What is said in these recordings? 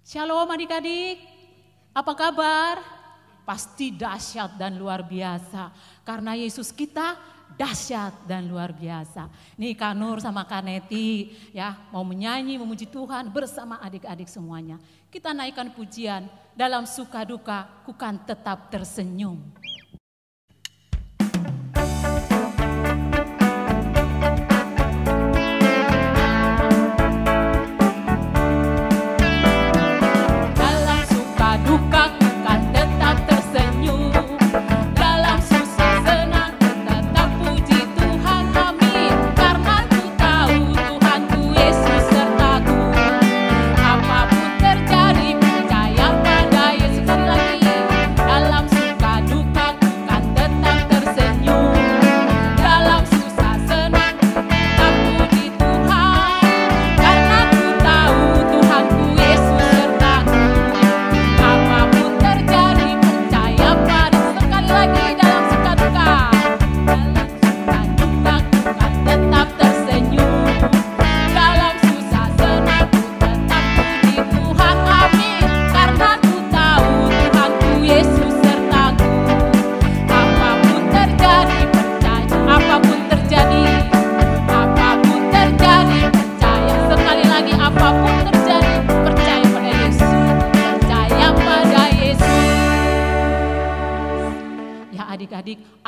Shalom adik-adik, apa kabar? Pasti dahsyat dan luar biasa. Karena Yesus kita dahsyat dan luar biasa. Nih Kak Nur sama Kak Neti ya mau menyanyi memuji Tuhan bersama adik-adik semuanya. Kita naikkan pujian, dalam suka duka ku kan tetap tersenyum.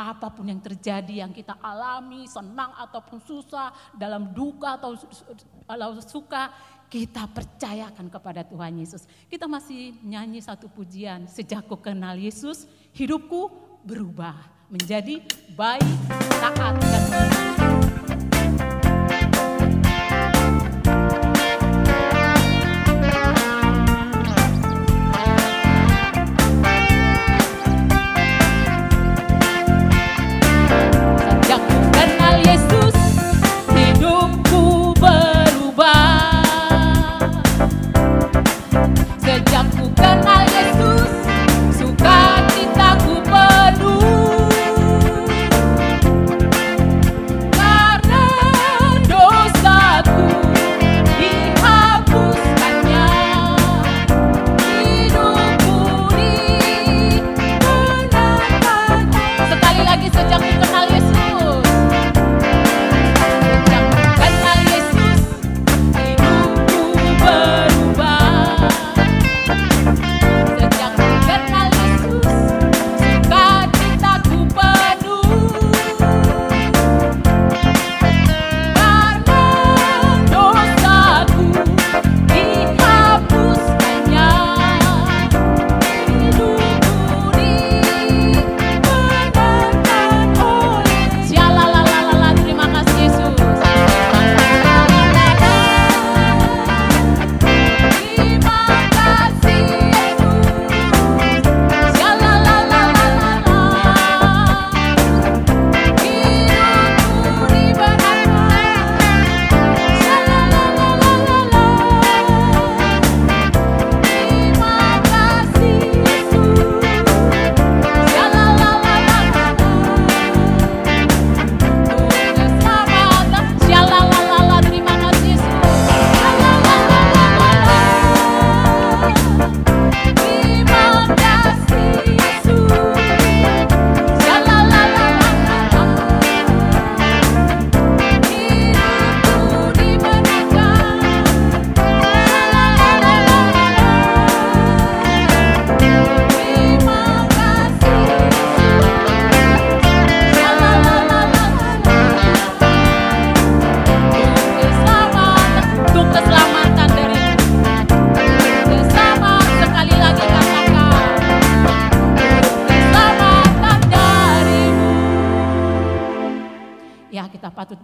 Apapun yang terjadi, yang kita alami, senang ataupun susah, dalam duka atau suka, kita percayakan kepada Tuhan Yesus. Kita masih nyanyi satu pujian, sejak ku kenal Yesus, hidupku berubah menjadi baik, taat, dan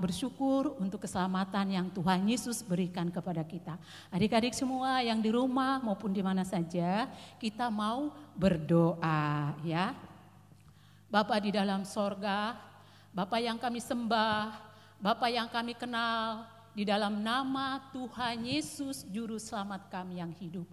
bersyukur untuk keselamatan yang Tuhan Yesus berikan kepada kita. Adik-adik semua yang di rumah maupun di mana saja, kita mau berdoa ya. Bapa di dalam sorga, Bapa yang kami sembah, Bapa yang kami kenal, di dalam nama Tuhan Yesus Juru Selamat kami yang hidup.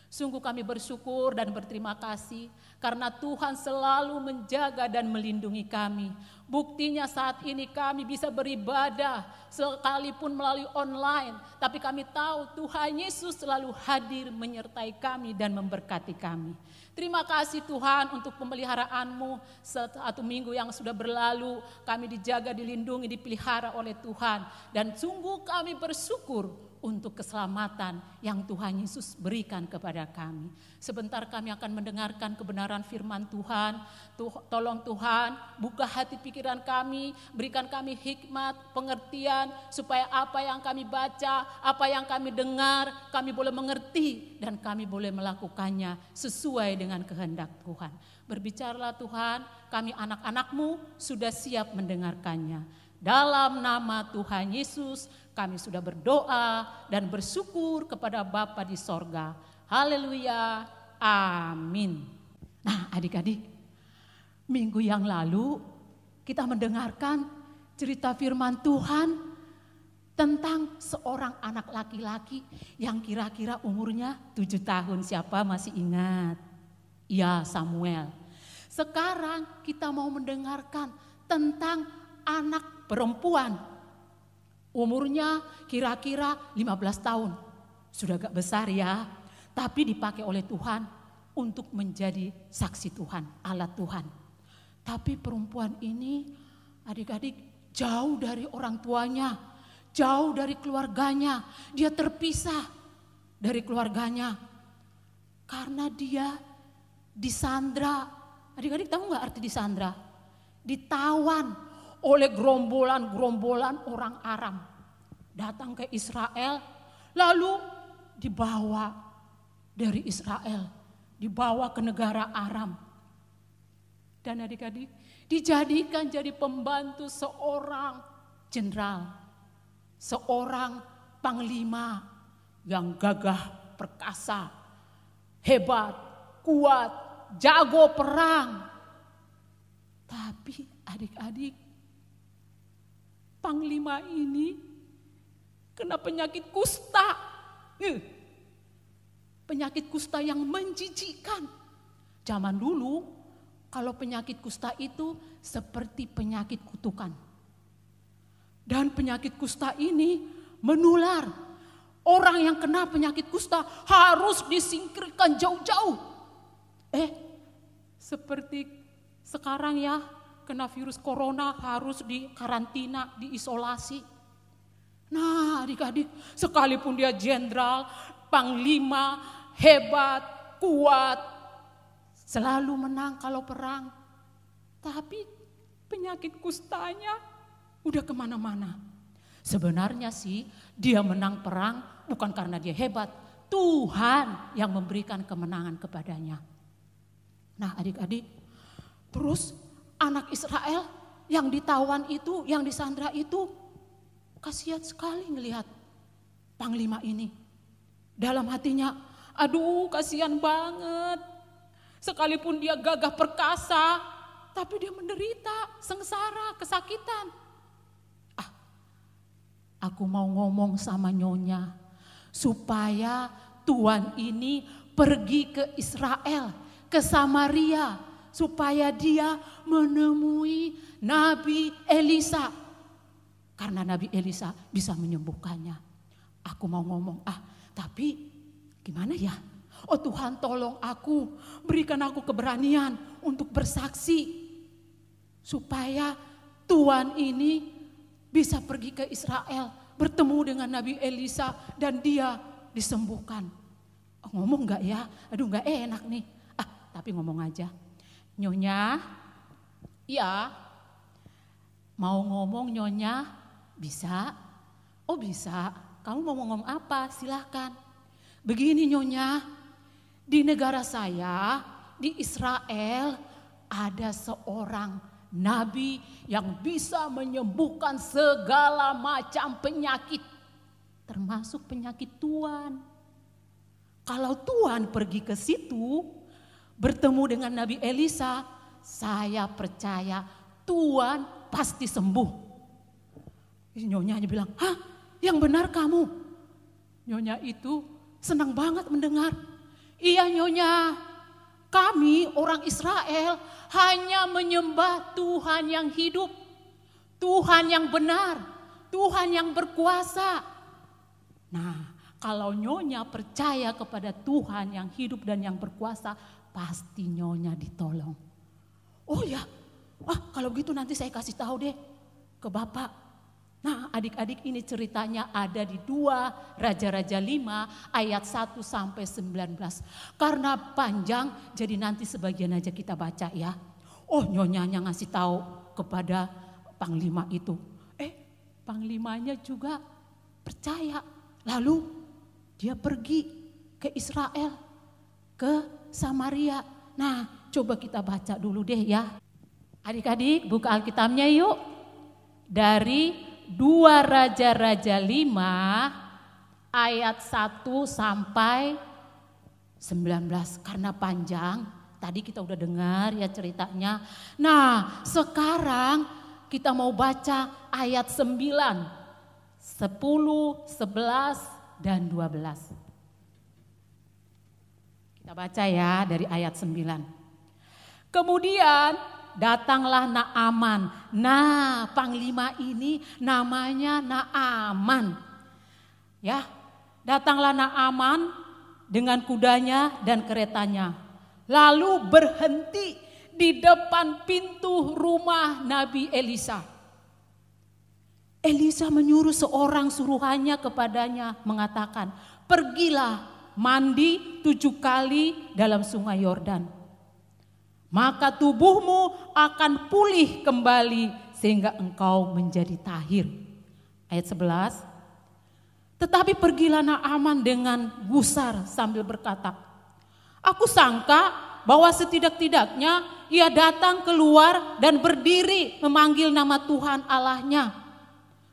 Sungguh kami bersyukur dan berterima kasih karena Tuhan selalu menjaga dan melindungi kami. Buktinya saat ini kami bisa beribadah sekalipun melalui online. Tapi kami tahu Tuhan Yesus selalu hadir menyertai kami dan memberkati kami. Terima kasih Tuhan untuk pemeliharaanmu. Satu minggu yang sudah berlalu kami dijaga, dilindungi, dipelihara oleh Tuhan. Dan sungguh kami bersyukur untuk keselamatan yang Tuhan Yesus berikan kepada kami. Sebentar kami akan mendengarkan kebenaran firman Tuhan. Tolong Tuhan buka hati pikiran kami, berikan kami hikmat, pengertian, supaya apa yang kami baca, apa yang kami dengar, kami boleh mengerti dan kami boleh melakukannya sesuai dengan kehendak Tuhan. Berbicaralah Tuhan, kami anak-anak-Mu sudah siap mendengarkannya. Dalam nama Tuhan Yesus kami sudah berdoa dan bersyukur kepada Bapa di sorga. Haleluya, amin. Nah adik-adik, minggu yang lalu kita mendengarkan cerita firman Tuhan tentang seorang anak laki-laki yang kira-kira umurnya 7 tahun. Siapa masih ingat? Ya, Samuel. Sekarang kita mau mendengarkan tentang anak perempuan. Umurnya kira-kira 15 tahun. Sudah agak besar ya, tapi dipakai oleh Tuhan untuk menjadi saksi Tuhan, alat Tuhan. Tapi perempuan ini adik-adik jauh dari orang tuanya, jauh dari keluarganya. Dia terpisah dari keluarganya karena dia disandra. Adik-adik tahu gak arti disandra? Ditawan oleh gerombolan-gerombolan orang Aram. Datang ke Israel, lalu dibawa dari Israel, dibawa ke negara Aram. Dan adik-adik dijadikan jadi pembantu seorang jenderal, seorang panglima yang gagah perkasa, hebat, kuat, jago perang. Tapi adik-adik, panglima ini kena penyakit kusta. Penyakit kusta yang menjijikkan. Zaman dulu kalau penyakit kusta itu seperti penyakit kutukan. Dan penyakit kusta ini menular. Orang yang kena penyakit kusta harus disingkirkan jauh-jauh. Seperti sekarang ya, kena virus corona harus dikarantina, diisolasi. Nah adik-adik, sekalipun dia jenderal, panglima, hebat, kuat, selalu menang kalau perang. Tapi penyakit kustanya udah kemana-mana. Sebenarnya sih dia menang perang bukan karena dia hebat. Tuhan yang memberikan kemenangan kepadanya. Nah adik-adik, terus anak Israel yang ditawan itu, yang disandra itu, kasihan sekali ngelihat panglima ini. Dalam hatinya, aduh kasihan banget. Sekalipun dia gagah perkasa, tapi dia menderita, sengsara, kesakitan. Aku mau ngomong sama nyonya, supaya Tuhan ini pergi ke Israel, ke Samaria, supaya dia menemui Nabi Elisa. Karena Nabi Elisa bisa menyembuhkannya. Aku mau ngomong, tapi gimana ya? Oh Tuhan tolong aku, berikan aku keberanian untuk bersaksi. Supaya Tuhan ini bisa pergi ke Israel, bertemu dengan Nabi Elisa dan dia disembuhkan. Ngomong gak ya? Aduh gak enak nih. Tapi ngomong aja. Nyonya, iya, mau ngomong nyonya, bisa? Oh bisa, kamu mau ngomong apa? Silahkan. Begini nyonya, di negara saya, di Israel, ada seorang nabi yang bisa menyembuhkan segala macam penyakit, termasuk penyakit Tuhan. Kalau Tuhan pergi ke situ, bertemu dengan Nabi Elisa, saya percaya Tuhan pasti sembuh. Nyonya bilang, yang benar kamu? Nyonya itu senang banget mendengar. Iya Nyonya, kami orang Israel hanya menyembah Tuhan yang hidup, Tuhan yang benar, Tuhan yang berkuasa. Nah, kalau Nyonya percaya kepada Tuhan yang hidup dan yang berkuasa, pasti Nyonya ditolong. Oh ya, kalau begitu nanti saya kasih tahu deh ke Bapak. Nah, adik-adik, ini ceritanya ada di 2 Raja-Raja 5 ayat 1 sampai 19. Karena panjang, jadi nanti sebagian aja kita baca ya. Oh, Nyonyanya ngasih tahu kepada panglima itu. Panglimanya juga percaya. Lalu dia pergi ke Israel, ke Samaria. Nah, coba kita baca dulu deh ya. Adik-adik, buka Alkitabnya yuk. Dari 2 Raja-Raja 5 ayat 1 sampai 19. Karena panjang, tadi kita udah dengar ya ceritanya. Nah, sekarang kita mau baca ayat 9, 10, 11, dan 12. Kita baca ya dari ayat 9. Kemudian datanglah Naaman. Nah, panglima ini namanya Naaman. Ya, datanglah Naaman dengan kudanya dan keretanya. Lalu berhenti di depan pintu rumah Nabi Elisa. Elisa menyuruh seorang suruhannya kepadanya mengatakan, "Pergilah mandi 7 kali dalam sungai Yordan. Maka tubuhmu akan pulih kembali sehingga engkau menjadi tahir." Ayat 11. Tetapi pergilah Naaman dengan gusar sambil berkata, "Aku sangka bahwa setidak-tidaknya ia datang keluar dan berdiri memanggil nama Tuhan Allahnya.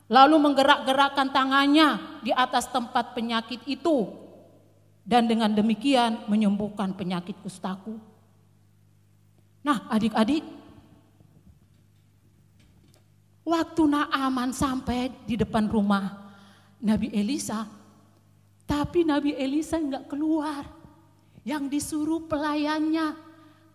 Lalu menggerak-gerakkan tangannya di atas tempat penyakit itu. Dan dengan demikian menyembuhkan penyakit kustaku." Nah, adik-adik, waktu Naaman sampai di depan rumah Nabi Elisa, tapi Nabi Elisa enggak keluar. Yang disuruh pelayannya,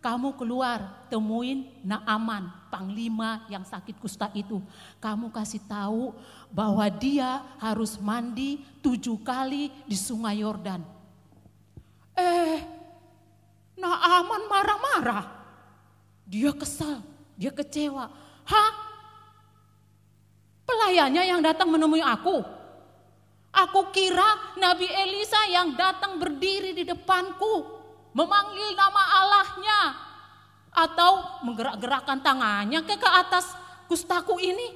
"Kamu keluar, temuin Naaman, panglima yang sakit kusta itu. Kamu kasih tahu bahwa dia harus mandi 7 kali di sungai Yordan." Naaman marah-marah. Dia kesal, dia kecewa. Pelayannya yang datang menemui aku? Aku kira Nabi Elisa yang datang berdiri di depanku, memanggil nama Allahnya, atau menggerak-gerakkan tangannya ke atas kustaku ini.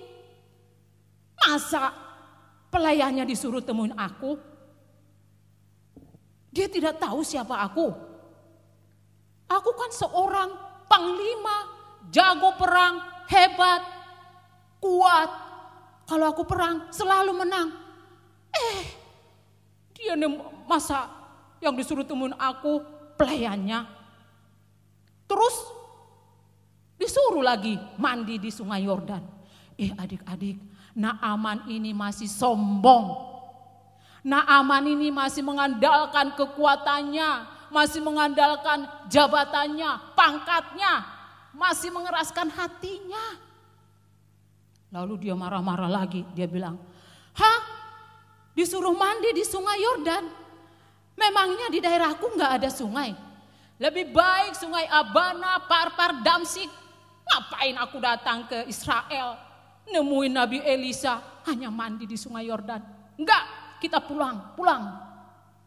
Masa pelayannya disuruh temuin aku? Dia tidak tahu siapa aku. Aku kan seorang panglima, jago perang, hebat, kuat. Kalau aku perang selalu menang. Dia masa yang disuruh temuin aku pelayannya. Terus disuruh lagi mandi di sungai Yordan. Adik-adik, Naaman ini masih sombong. Naaman ini masih mengandalkan kekuatannya, masih mengandalkan jabatannya, pangkatnya, masih mengeraskan hatinya. Lalu dia marah-marah lagi, dia bilang, disuruh mandi di sungai Yordan? Memangnya di daerahku nggak ada sungai? Lebih baik sungai Abana, Parpar, Damsik. Ngapain aku datang ke Israel, nemuin Nabi Elisa hanya mandi di sungai Yordan? Enggak, kita pulang.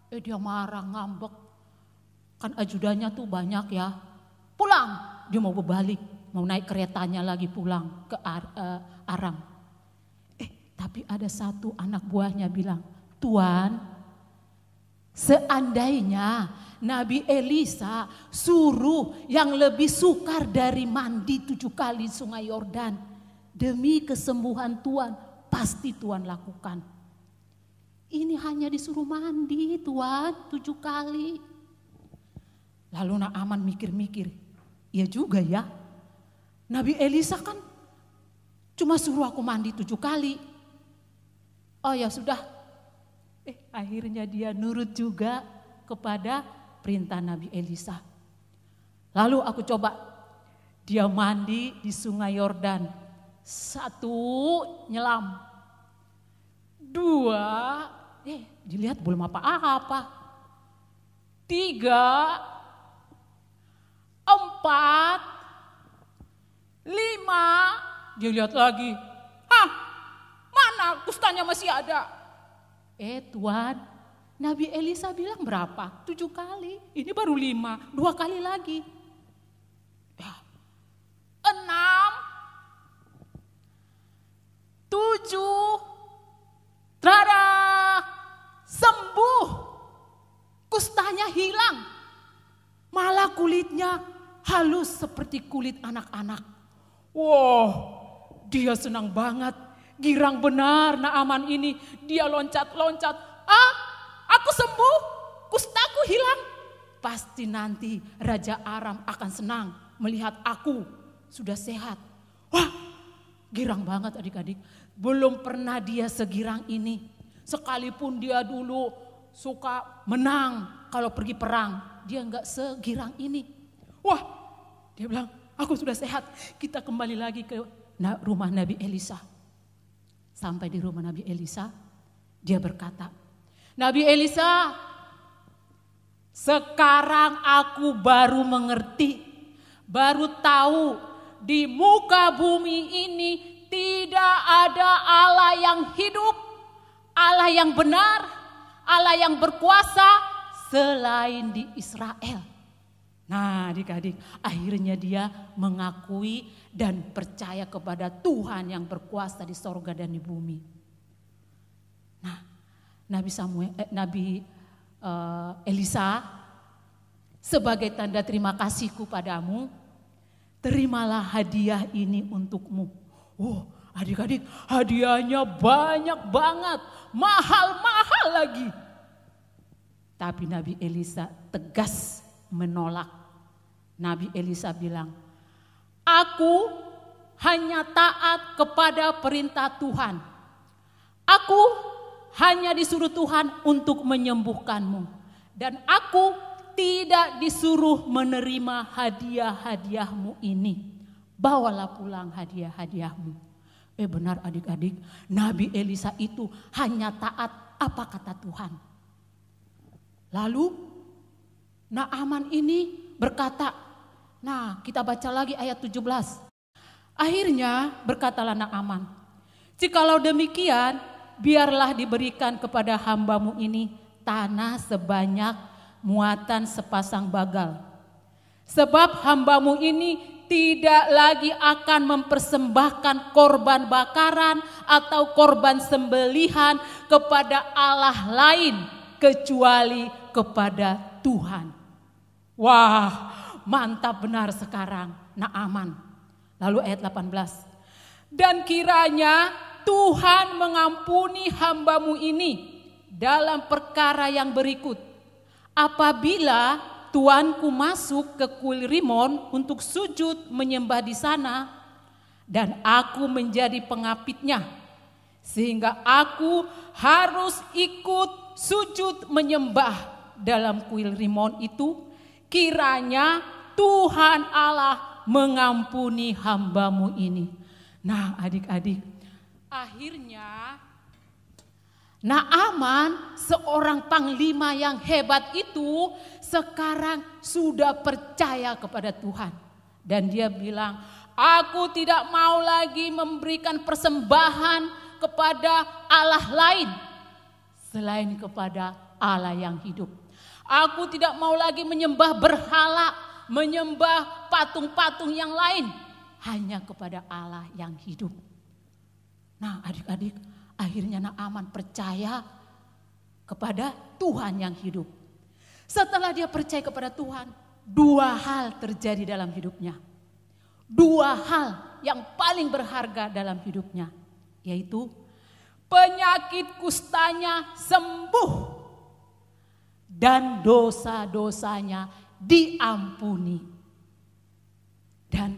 Dia marah, ngambek. Kan ajudannya tuh banyak ya. Pulang, dia mau berbalik, mau naik keretanya lagi pulang ke Aram. Tapi ada satu anak buahnya bilang, "Tuan, seandainya Nabi Elisa suruh yang lebih sukar dari mandi 7 kali sungai Yordan, demi kesembuhan Tuan, pasti Tuan lakukan. Ini hanya disuruh mandi Tuan 7 kali. Lalu Naaman mikir-mikir, iya juga ya. Nabi Elisa kan cuma suruh aku mandi 7 kali. Oh ya sudah. Akhirnya dia nurut juga kepada perintah Nabi Elisa. Lalu aku coba, dia mandi di sungai Yordan. 1 nyelam. 2, dilihat belum apa-apa. 3, 4, 5, dia lihat lagi. Mana kustanya masih ada? Tuan, Nabi Elisa bilang berapa? 7 kali. Ini baru 5, 2 kali lagi. 6, 7, Trara, sembuh. Kustanya hilang. Malah kulitnya halus seperti kulit anak-anak. Wow, dia senang banget. Girang benar Naaman ini. Dia loncat-loncat. Aku sembuh, kustaku hilang. Pasti nanti Raja Aram akan senang melihat aku sudah sehat. Wah, girang banget adik-adik. Belum pernah dia segirang ini. Sekalipun dia dulu suka menang kalau pergi perang, dia enggak segirang ini. Wah, dia bilang, aku sudah sehat. Kita kembali lagi ke rumah Nabi Elisa. Sampai di rumah Nabi Elisa, dia berkata, Nabi Elisa, sekarang aku baru mengerti, baru tahu di muka bumi ini tidak ada Allah yang hidup, Allah yang benar, Allah yang berkuasa selain di Israel. Nah adik-adik, akhirnya dia mengakui dan percaya kepada Tuhan yang berkuasa di sorga dan di bumi. Nah, Nabi Elisa, sebagai tanda terima kasihku padamu, terimalah hadiah ini untukmu. Oh adik-adik, hadiahnya banyak banget, mahal-mahal lagi. Tapi Nabi Elisa tegas menolak. Nabi Elisa bilang, aku hanya taat kepada perintah Tuhan. Aku hanya disuruh Tuhan untuk menyembuhkanmu. Dan aku tidak disuruh menerima hadiah-hadiahmu ini. Bawalah pulang hadiah-hadiahmu. Benar adik-adik, Nabi Elisa itu hanya taat apa kata Tuhan. Lalu Naaman ini berkata, nah kita baca lagi ayat 17. Akhirnya berkatalah Naaman, jikalau demikian biarlah diberikan kepada hambamu ini tanah sebanyak muatan sepasang bagal. Sebab hambamu ini tidak lagi akan mempersembahkan korban bakaran atau korban sembelihan kepada Allah lain kecuali kepada Tuhan. Wah, mantap benar sekarang Naaman. Lalu ayat 18. Dan kiranya Tuhan mengampuni hambamu ini dalam perkara yang berikut. Apabila tuanku masuk ke kuil Rimon untuk sujud menyembah di sana, dan aku menjadi pengapitnya, sehingga aku harus ikut sujud menyembah dalam kuil Rimon itu, kiranya Tuhan Allah mengampuni hambamu ini. Nah adik-adik, akhirnya Naaman, seorang panglima yang hebat itu, sekarang sudah percaya kepada Tuhan. Dan dia bilang, aku tidak mau lagi memberikan persembahan kepada Allah lain selain kepada Allah yang hidup. Aku tidak mau lagi menyembah berhala, menyembah patung-patung yang lain, hanya kepada Allah yang hidup. Nah adik-adik, akhirnya Naaman percaya kepada Tuhan yang hidup. Setelah dia percaya kepada Tuhan, 2 hal terjadi dalam hidupnya. 2 hal yang paling berharga dalam hidupnya, yaitu penyakit kustanya sembuh dan dosa-dosanya diampuni. Dan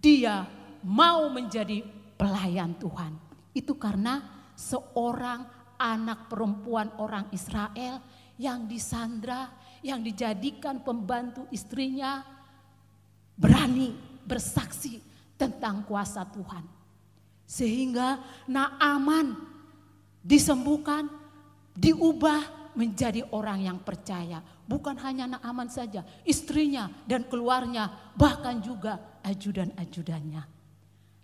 dia mau menjadi pelayan Tuhan. Itu karena seorang anak perempuan orang Israel yang disandra, yang dijadikan pembantu istrinya, berani bersaksi tentang kuasa Tuhan. Sehingga Naaman disembuhkan, diubah menjadi orang yang percaya. Bukan hanya Naaman saja, istrinya dan keluarnya, bahkan juga ajudan-ajudannya.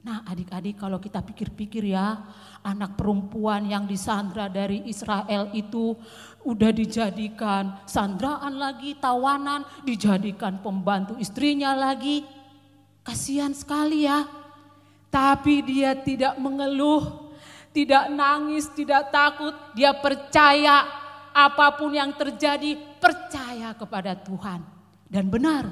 Nah adik-adik, kalau kita pikir-pikir ya, anak perempuan yang disandra dari Israel itu udah dijadikan sandraan lagi, tawanan, dijadikan pembantu istrinya lagi. Kasihan sekali ya. Tapi dia tidak mengeluh, tidak nangis, tidak takut. Dia percaya apapun yang terjadi, percaya kepada Tuhan. Dan benar,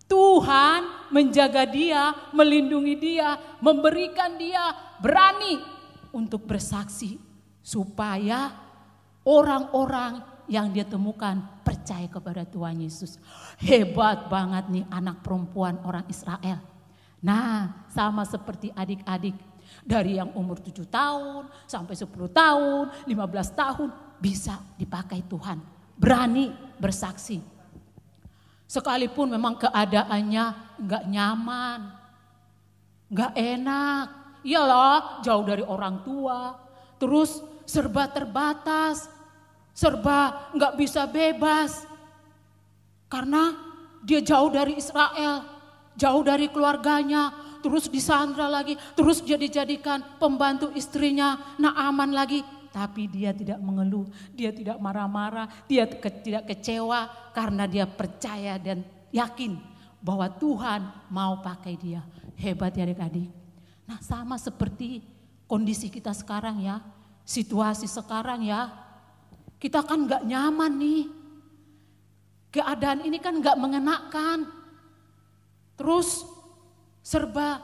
Tuhan menjaga dia, melindungi dia, memberikan dia berani untuk bersaksi. Supaya orang-orang yang dia temukan percaya kepada Tuhan Yesus. Hebat banget nih anak perempuan orang Israel. Nah sama seperti adik-adik. Dari yang umur 7 tahun sampai 10 tahun, 15 tahun bisa dipakai Tuhan. Berani bersaksi. Sekalipun memang keadaannya gak nyaman, gak enak. Iyalah jauh dari orang tua, terus serba terbatas, serba gak bisa bebas. Karena dia jauh dari Israel, jauh dari keluarganya, terus disandra lagi, terus dia dijadikan pembantu istrinya Naaman lagi. Tapi dia tidak mengeluh, dia tidak marah-marah, dia tidak kecewa karena dia percaya dan yakin bahwa Tuhan mau pakai dia. Hebat ya adik-adik. Nah sama seperti kondisi kita sekarang ya, situasi sekarang ya. Kita kan gak nyaman nih, keadaan ini kan gak mengenakan. Terus serba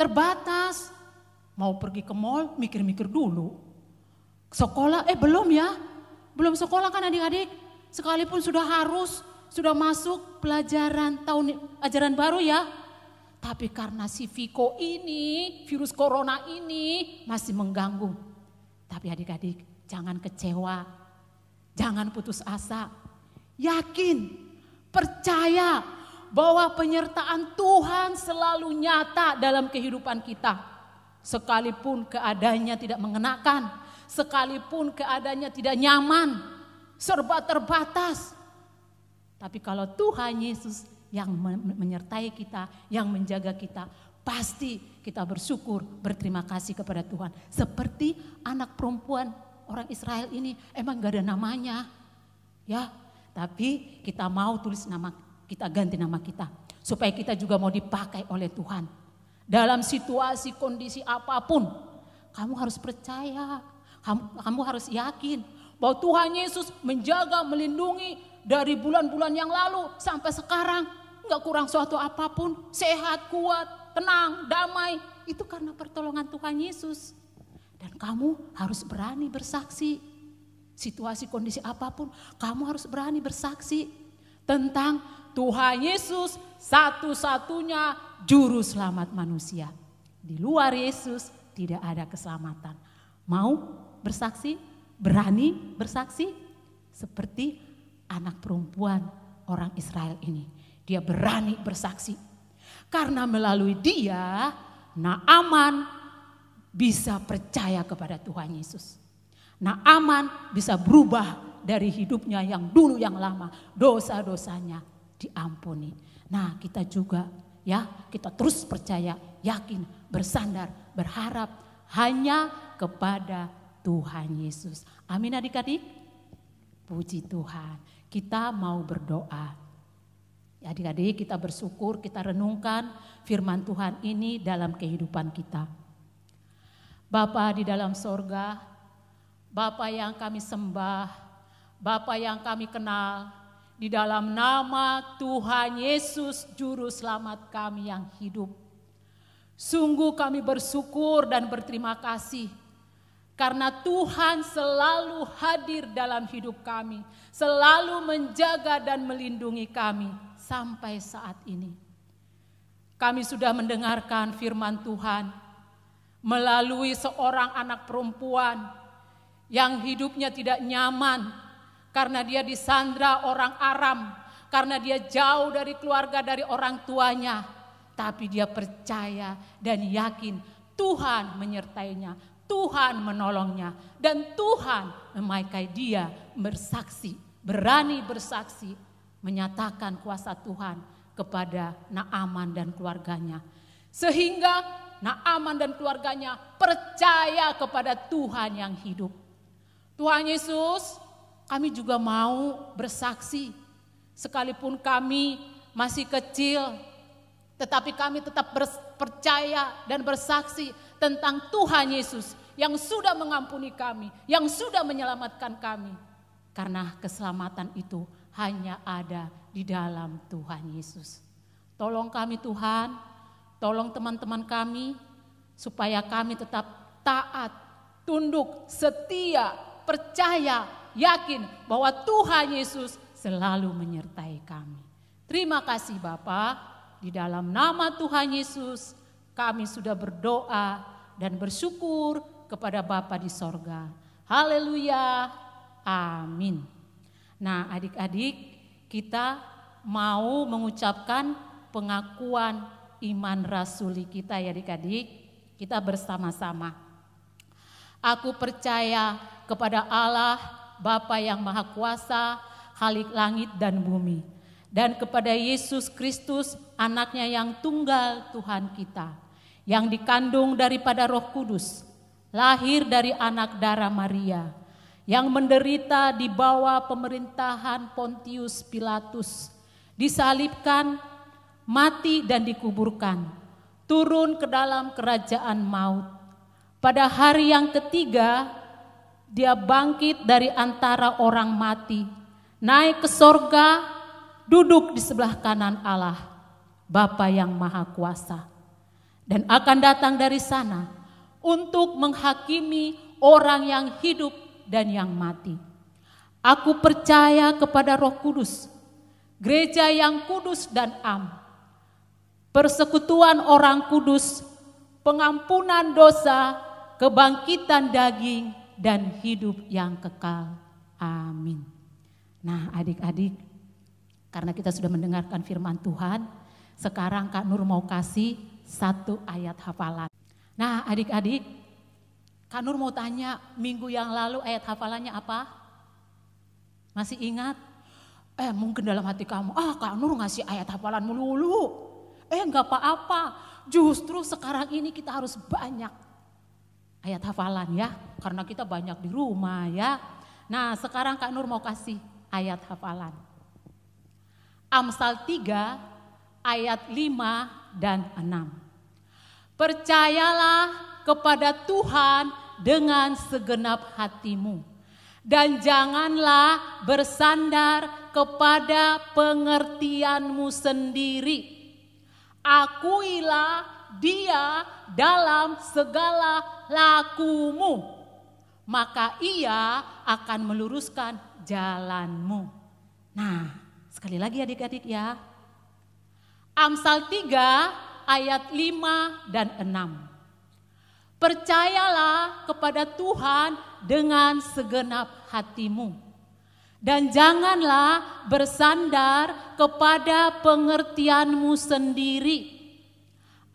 terbatas, mau pergi ke mall mikir-mikir dulu. Sekolah belum ya, belum sekolah kan adik-adik. Sekalipun sudah masuk pelajaran tahun ajaran baru ya. Tapi karena si Viko ini, virus corona ini masih mengganggu. Tapi adik-adik jangan kecewa, jangan putus asa. Yakin, percaya bahwa penyertaan Tuhan selalu nyata dalam kehidupan kita. Sekalipun keadaannya tidak mengenakan, sekalipun keadaannya tidak nyaman, serba terbatas. Tapi kalau Tuhan Yesus yang menyertai kita, yang menjaga kita, pasti kita bersyukur, berterima kasih kepada Tuhan. Seperti anak perempuan orang Israel ini emang gak ada namanya. Ya, tapi kita mau tulis nama, kita ganti nama kita. Supaya kita juga mau dipakai oleh Tuhan. Dalam situasi, kondisi apapun, kamu harus percaya. Kamu harus yakin bahwa Tuhan Yesus menjaga, melindungi dari bulan-bulan yang lalu sampai sekarang. Gak kurang suatu apapun, sehat, kuat, tenang, damai. Itu karena pertolongan Tuhan Yesus. Dan kamu harus berani bersaksi. Situasi, kondisi apapun, kamu harus berani bersaksi tentang Tuhan Yesus satu-satunya juru selamat manusia. Di luar Yesus tidak ada keselamatan. Mau bersaksi, berani bersaksi seperti anak perempuan orang Israel ini. Dia berani bersaksi karena melalui dia Naaman bisa percaya kepada Tuhan Yesus. Naaman bisa berubah dari hidupnya yang dulu yang lama, dosa-dosanya diampuni. Nah kita juga ya, kita terus percaya, yakin, bersandar, berharap hanya kepada Tuhan Yesus. Amin adik-adik. Puji Tuhan. Kita mau berdoa. Adik-adik kita bersyukur, kita renungkan firman Tuhan ini dalam kehidupan kita. Bapa di dalam sorga, Bapa yang kami sembah, Bapa yang kami kenal, di dalam nama Tuhan Yesus Juru Selamat kami yang hidup. Sungguh kami bersyukur dan berterima kasih karena Tuhan selalu hadir dalam hidup kami, selalu menjaga dan melindungi kami sampai saat ini. Kami sudah mendengarkan firman Tuhan melalui seorang anak perempuan yang hidupnya tidak nyaman karena dia disandra orang Aram, karena dia jauh dari keluarga, dari orang tuanya. Tapi dia percaya dan yakin Tuhan menyertainya, Tuhan menolongnya, dan Tuhan memakai dia bersaksi, berani bersaksi, menyatakan kuasa Tuhan kepada Naaman dan keluarganya. Sehingga Naaman dan keluarganya percaya kepada Tuhan yang hidup. Tuhan Yesus, kami juga mau bersaksi, sekalipun kami masih kecil, tetapi kami tetap percaya dan bersaksi tentang Tuhan Yesus yang sudah mengampuni kami, yang sudah menyelamatkan kami. Karena keselamatan itu hanya ada di dalam Tuhan Yesus. Tolong kami Tuhan, tolong teman-teman kami, supaya kami tetap taat, tunduk, setia, percaya, yakin bahwa Tuhan Yesus selalu menyertai kami. Terima kasih Bapa, di dalam nama Tuhan Yesus kami sudah berdoa dan bersyukur kepada Bapa di sorga. Haleluya, amin. Nah adik-adik, kita mau mengucapkan pengakuan iman rasuli kita ya adik-adik. Kita bersama-sama. Aku percaya kepada Allah Bapa yang Maha Kuasa, Khalik langit dan bumi, dan kepada Yesus Kristus anaknya yang tunggal Tuhan kita, yang dikandung daripada Roh Kudus, lahir dari anak darah Maria, yang menderita di bawah pemerintahan Pontius Pilatus, disalibkan, mati dan dikuburkan, turun ke dalam kerajaan maut. Pada hari yang ketiga, dia bangkit dari antara orang mati, naik ke sorga, duduk di sebelah kanan Allah, Bapa yang Maha Kuasa, dan akan datang dari sana untuk menghakimi orang yang hidup dan yang mati. Aku percaya kepada Roh Kudus, gereja yang kudus dan am, persekutuan orang kudus, pengampunan dosa, kebangkitan daging, dan hidup yang kekal. Amin. Nah adik-adik, karena kita sudah mendengarkan firman Tuhan, sekarang Kak Nur mau kasih satu ayat hafalan. Nah adik-adik, Kak Nur mau tanya, minggu yang lalu ayat hafalannya apa? Masih ingat? Mungkin dalam hati kamu, Kak Nur ngasih ayat hafalan melulu. Enggak apa-apa, justru sekarang ini kita harus banyak ayat hafalan ya, karena kita banyak di rumah ya. Nah sekarang Kak Nur mau kasih ayat hafalan. Amsal 3 ayat 5 dan 6. Percayalah kepada Tuhan dengan segenap hatimu, dan janganlah bersandar kepada pengertianmu sendiri. Akuilah Dia dalam segala lakumu, maka Ia akan meluruskan jalanmu. Nah, sekali lagi adik-adik ya. Amsal 3 ayat 5 dan 6. Percayalah kepada Tuhan dengan segenap hatimu, dan janganlah bersandar kepada pengertianmu sendiri.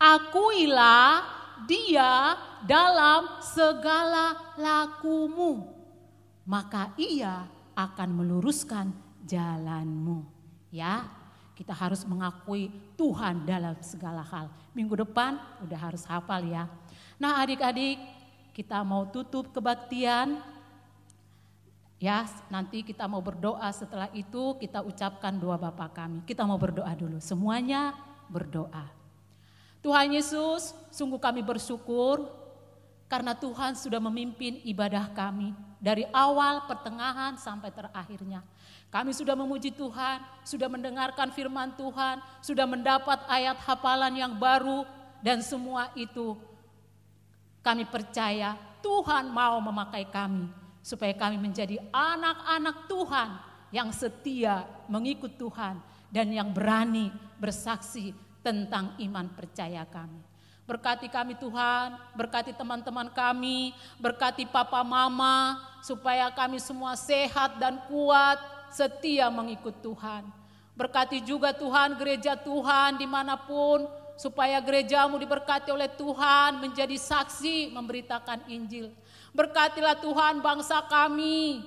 Akuilah Dia dalam segala lakumu, maka Ia akan meluruskan jalanmu. Ya, kita harus mengakui Tuhan dalam segala hal. Minggu depan udah harus hafal ya. Nah adik-adik, kita mau tutup kebaktian. Ya, nanti kita mau berdoa, setelah itu kita ucapkan doa Bapa kami. Kita mau berdoa dulu, semuanya berdoa. Tuhan Yesus, sungguh kami bersyukur karena Tuhan sudah memimpin ibadah kami dari awal, pertengahan, sampai terakhirnya. Kami sudah memuji Tuhan, sudah mendengarkan firman Tuhan, sudah mendapat ayat hafalan yang baru, dan semua itu kami percaya Tuhan mau memakai kami supaya kami menjadi anak-anak Tuhan yang setia mengikut Tuhan dan yang berani bersaksi tentang iman percaya kami. Berkati kami Tuhan, berkati teman-teman kami, berkati papa mama, supaya kami semua sehat dan kuat, setia mengikut Tuhan. Berkati juga Tuhan gereja Tuhan dimanapun, supaya gerejamu diberkati oleh Tuhan, menjadi saksi memberitakan Injil. Berkatilah Tuhan bangsa kami,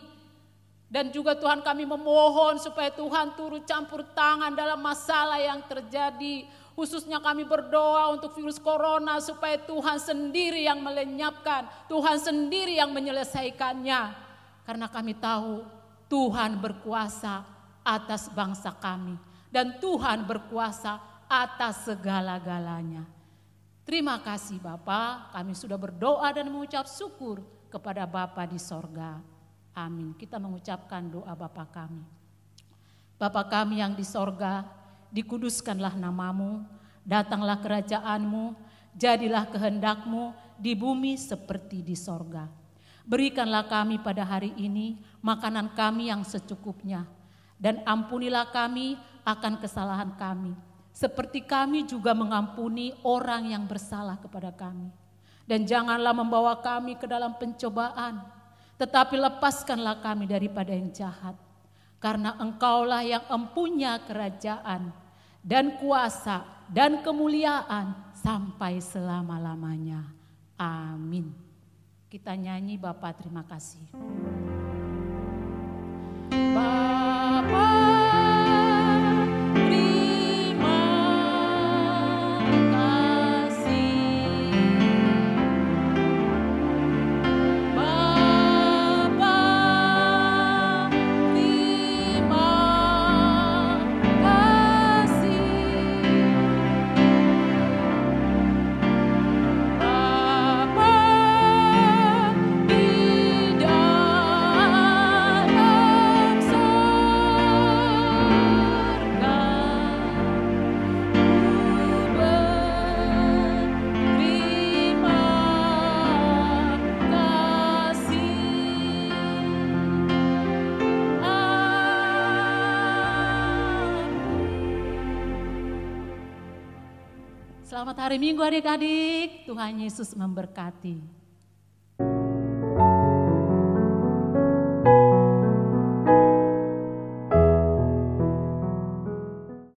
dan juga Tuhan kami memohon supaya Tuhan turut campur tangan dalam masalah yang terjadi. Khususnya kami berdoa untuk virus corona supaya Tuhan sendiri yang melenyapkan, Tuhan sendiri yang menyelesaikannya. Karena kami tahu Tuhan berkuasa atas bangsa kami dan Tuhan berkuasa atas segala-galanya. Terima kasih Bapa, kami sudah berdoa dan mengucap syukur kepada Bapa di sorga. Amin. Kita mengucapkan doa Bapa kami. Bapa kami yang di sorga, dikuduskanlah namamu, datanglah kerajaanmu, jadilah kehendakmu di bumi seperti di sorga. Berikanlah kami pada hari ini makanan kami yang secukupnya, dan ampunilah kami akan kesalahan kami, seperti kami juga mengampuni orang yang bersalah kepada kami. Dan janganlah membawa kami ke dalam pencobaan, tetapi lepaskanlah kami daripada yang jahat. Karena Engkaulah yang empunya kerajaan dan kuasa dan kemuliaan sampai selama-lamanya. Amin. Kita nyanyi Bapa terima kasih. Bapa terima kasih. Bapa terima kasih. Bapa di dalam sorga, berterima kasih. Amin. Selamat hari Minggu adik-adik, Tuhan Yesus memberkati.